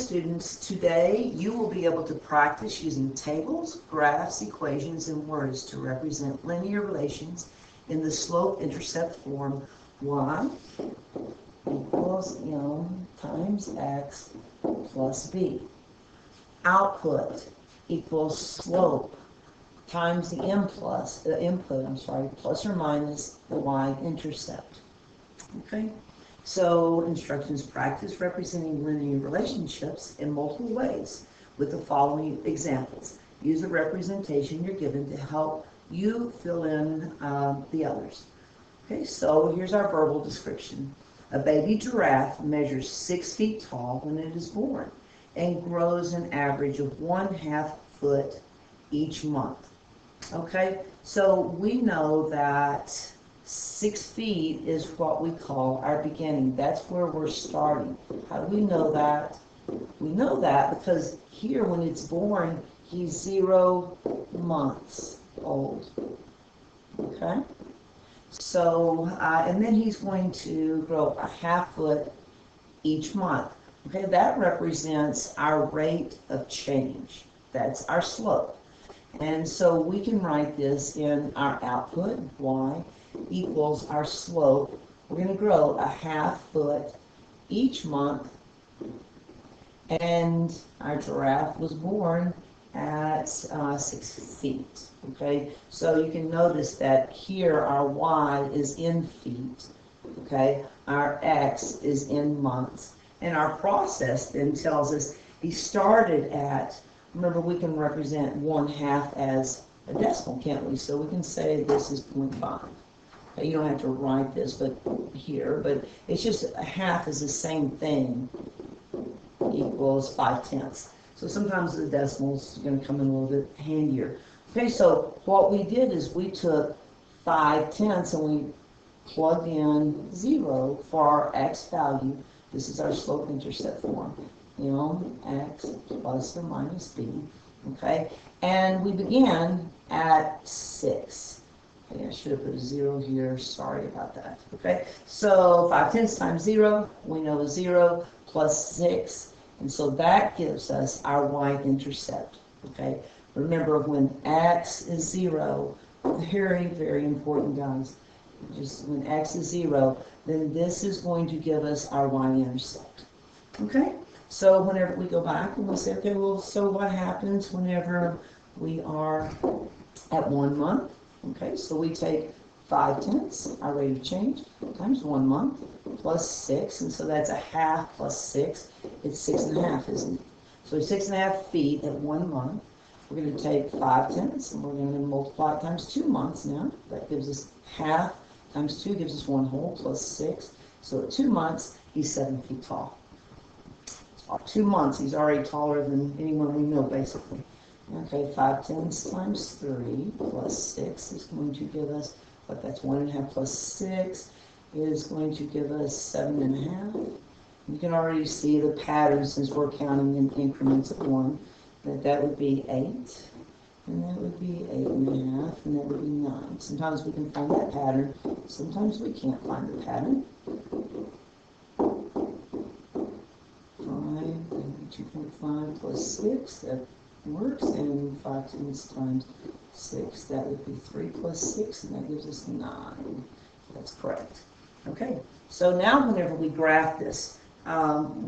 students, today you will be able to practice using tables, graphs, equations, and words to represent linear relations in the slope-intercept form y equals m times x plus b. Output equals slope times the input, plus or minus the y-intercept. Okay? So instructions: practice representing linear relationships in multiple ways with the following examples. Use the representation you're given to help you fill in the others. Okay, so here's our verbal description. A baby giraffe measures 6 feet tall when it is born and grows an average of 1/2 foot each month. Okay, so we know that 6 feet is what we call our beginning. That's where we're starting. How do we know that? We know that because here when it's born, he's 0 months old. Okay? So, and then he's going to grow 1/2 foot each month. Okay, that represents our rate of change. That's our slope. And so we can write this in our output, y equals our slope. We're going to grow 1/2 foot each month, and our giraffe was born at 6 feet. Okay, so you can notice that here our y is in feet, okay, our x is in months, and our process then tells us he started at, remember we can represent 1/2 as a decimal, can't we? So we can say this is 0.5. You don't have to write this but it's just 1/2 is the same thing, equals 5/10. So sometimes the decimals are going to come in a little bit handier. Okay, so what we did is we took 5/10 and we plugged in 0 for our x value. This is our slope-intercept form. X plus or minus b. Okay, and we began at 6. I should have put a 0 here, sorry about that. Okay, so 5/10 times 0, we know is 0 plus 6, and so that gives us our y-intercept. Okay, remember when x is 0, very, very important, guys. Just when x is 0, then this is going to give us our y-intercept. Okay, so whenever we go back and we say, okay, well, so what happens whenever we are at 1 month? Okay, so we take 5/10, our rate of change, times 1 month, plus 6, and so that's 1/2 plus 6. It's 6.5, isn't it? So 6.5 feet at 1 month. We're going to take 5/10, and we're going to multiply it times 2 months now. That gives us 1/2 times 2 gives us 1 whole plus 6. So at 2 months, he's 7 feet tall. 2 months, he's already taller than anyone we know, basically. Okay, 5/10 times 3 plus 6 is going to give us, but that's 1.5 plus 6 is going to give us 7.5. You can already see the pattern since we're counting in increments of 1, that would be 8, and that would be 8.5, and that would be 9. Sometimes we can find that pattern, sometimes we can't find the pattern. 2.5 plus 6, that works, and 5/10 times 6, that would be 3 plus 6, and that gives us 9. That's correct. Okay, so now whenever we graph this,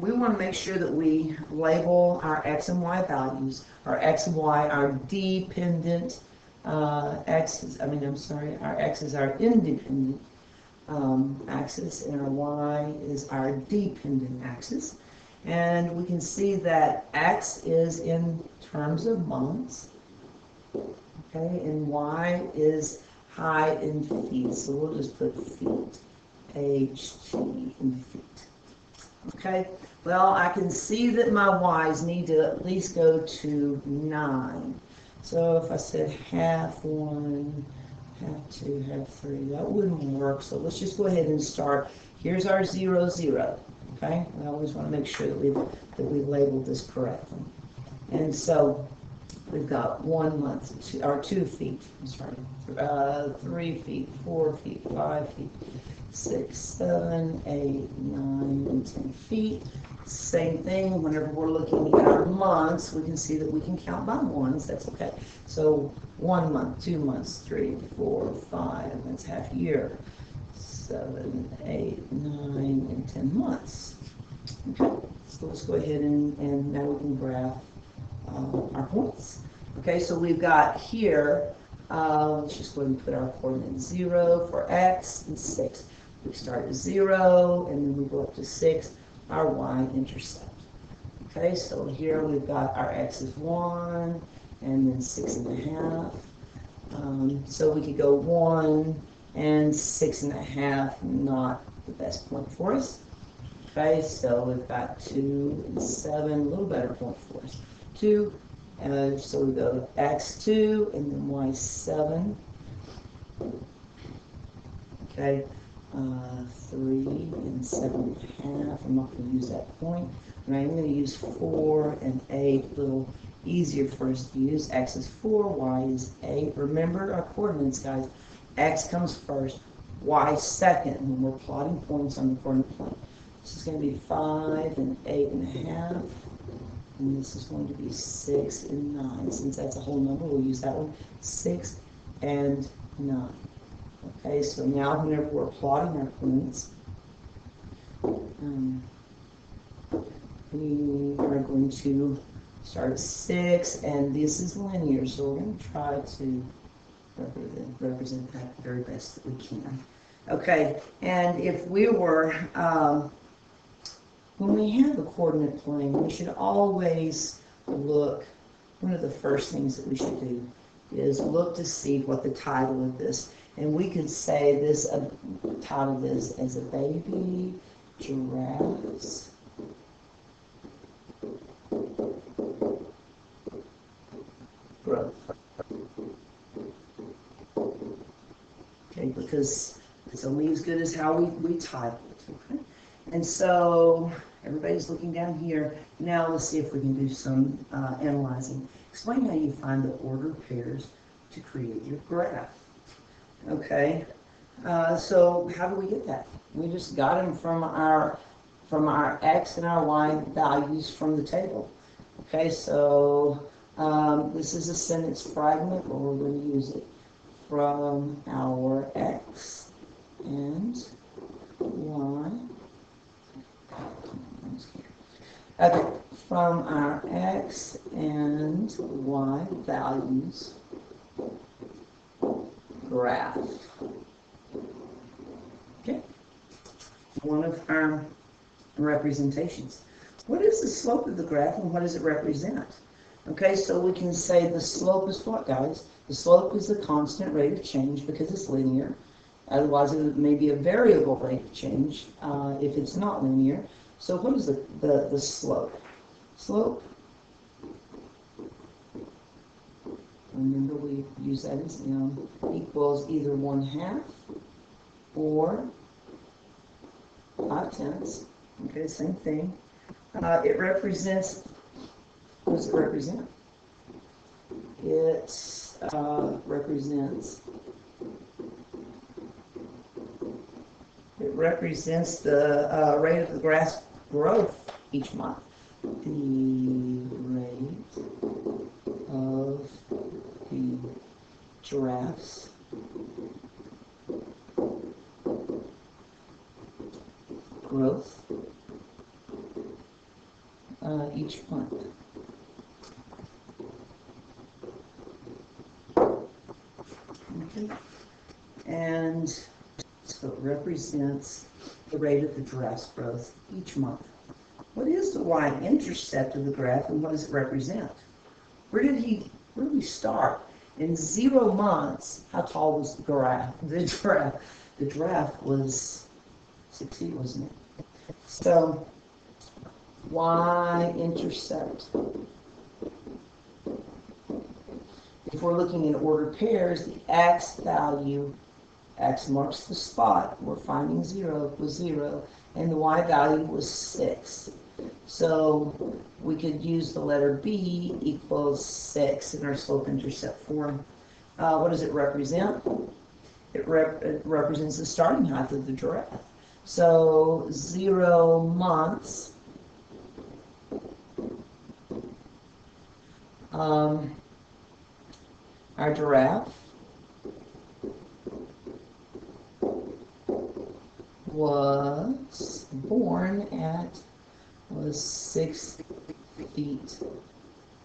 we want to make sure that we label our x and y values. Our x and y are dependent, our x is our independent axis, and our y is our dependent axis. And we can see that x is in terms of months, okay, and y is high in feet, so we'll just put feet, HT in feet. Okay, well, I can see that my y's need to at least go to 9. So if I said 1/2, 1/2, 1/2, that wouldn't work, so let's just go ahead and start. Here's our 0, 0. Okay, I always want to make sure that we label this correctly. And so we've got 1 month, or 2 feet, I'm sorry, 3 feet, 4 feet, 5 feet, 6, 7, 8, 9, and 10 feet. Same thing, whenever we're looking at our months, we can see that we can count by ones, that's okay. So 1 month, 2 months, 3, 4, 5, that's half year. 7, 8, 9, and 10 months. Okay, so let's go ahead and now we can graph our points. Okay, so we've got here, let's just go ahead and put our coordinates 0 for x and 6. We start at 0 and then we go up to 6, our y-intercept. Okay, so here we've got our x is 1 and then 6.5. So we could go 1 and 6.5, not the best point for us. Okay, so we've got 2 and 7, a little better point for us. 2, so we go x2 and then y7. Okay, 3 and 7.5. I'm not going to use that point. And I'm going to use 4 and 8, a little easier for us to use. X is 4, y is 8. Remember our coordinates, guys. X comes first, y second when we're plotting points on the coordinate plane. This is going to be 5 and 8.5, and this is going to be 6 and 9. Since that's a whole number, we'll use that one. 6 and 9. Okay, so now whenever we're plotting our points, we are going to start at 6, and this is linear, so we're going to try to represent that the very best that we can. Okay, and if we were, when we have a coordinate plane, we should always look, one of the first things that we should do is look to see what the title of this, and we could say this, title this as a baby giraffes growth. Okay, because it's only as good as how we title it, okay? And so everybody's looking down here. Now let's see if we can do some analyzing. Explain how you find the ordered pairs to create your graph. Okay, so how do we get that? We just got them from our x and our y values from the table. Okay, so this is a sentence fragment where we're going to use it from our x and y. Okay, from our x and y values graph. Okay, one of our representations. What is the slope of the graph and what does it represent? Okay, so we can say the slope is what, guys? The slope is the constant rate of change because it's linear. Otherwise, it may be a variable rate of change if it's not linear. So what is the slope? Slope, remember we use that as equals either 1/2 or 5/10. Okay, same thing. It represents, what does it represent? It represents the rate of the grass growth each month. The rate of the giraffes growth each month. Okay. And so it represents the rate of the giraffe's growth each month. What is the y-intercept of the graph and what does it represent? Where did we start? In 0 months, how tall was the giraffe? The giraffe was 6 feet, wasn't it? So y-intercept. If we're looking in ordered pairs, the x value, x marks the spot, we're finding 0, was 0, and the y value was 6. So we could use the letter B equals 6 in our slope-intercept form. What does it represent? It represents the starting height of the giraffe. So 0 months our giraffe was born at, was 6 feet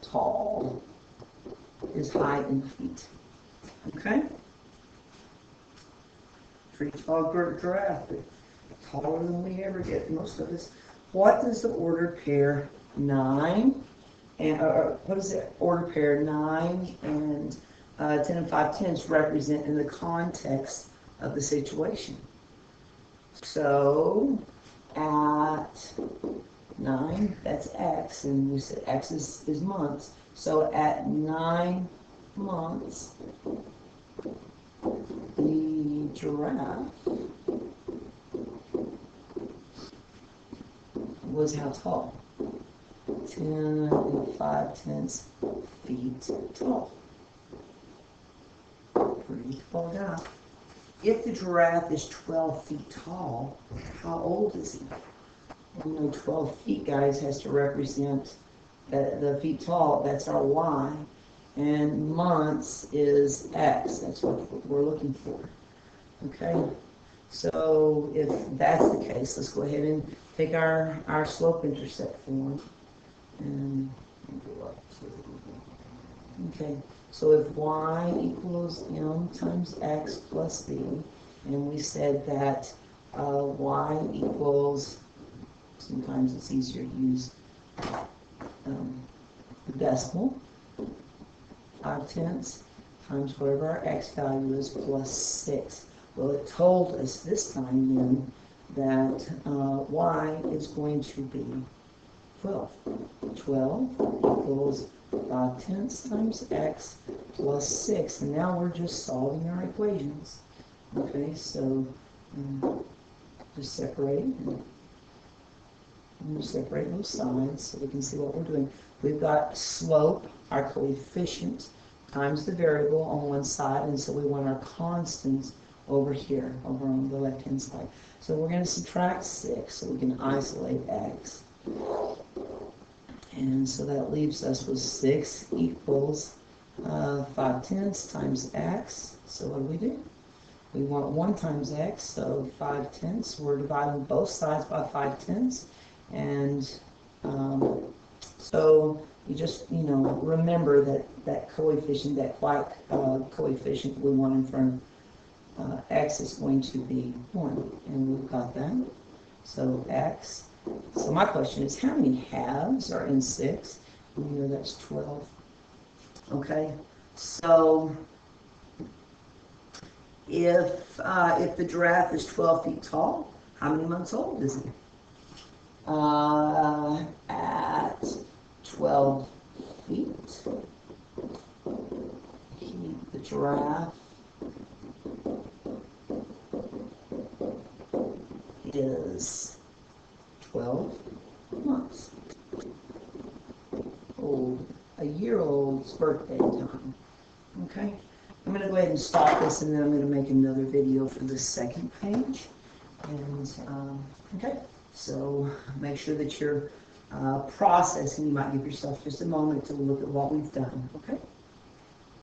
tall, is height in feet. Okay? Pretty tall giraffe, but taller than we ever get, most of us. What does the order pair 9 and what is it? Order pair 9 and 10 and 5/10 represent in the context of the situation? So at 9, that's X, and we said X is months. So at 9 months, the giraffe was how tall? 10 and 5/10 feet tall. Pretty tall guy. If the giraffe is 12 feet tall, how old is he? We know 12 feet, guys, has to represent the feet tall. That's our Y. And months is X. That's what we're looking for. Okay? So if that's the case, let's go ahead and take our slope-intercept form. And okay, so if Y equals M times X plus B, and we said that Y equals, sometimes it's easier to use the decimal, 5/10 times whatever our X value is plus 6. Well, it told us this time then that Y is going to be 12. 12 equals 5/10 times X plus 6. And now we're just solving our equations. Okay, so just separate. And we'll separate those sides so we can see what we're doing. We've got slope, our coefficient, times the variable on one side, and so we want our constants over here, over on the left-hand side. So we're going to subtract 6 so we can isolate X. And so that leaves us with 6 equals 5/10 times X. So what do? We want 1 times X, so 5/10. We're dividing both sides by 5/10. And so you just, remember that coefficient, that white coefficient we want in front of X is going to be 1. And we've got that. So X. So my question is, how many halves are in 6? That's 12. Okay, so if the giraffe is 12 feet tall, how many months old is he? At 12 feet, the giraffe is 12 months old, a year-old's birthday time. Okay, I'm going to go ahead and stop this, and then I'm going to make another video for the second page. And okay, so make sure that you're processing. You might give yourself just a moment to look at what we've done. Okay.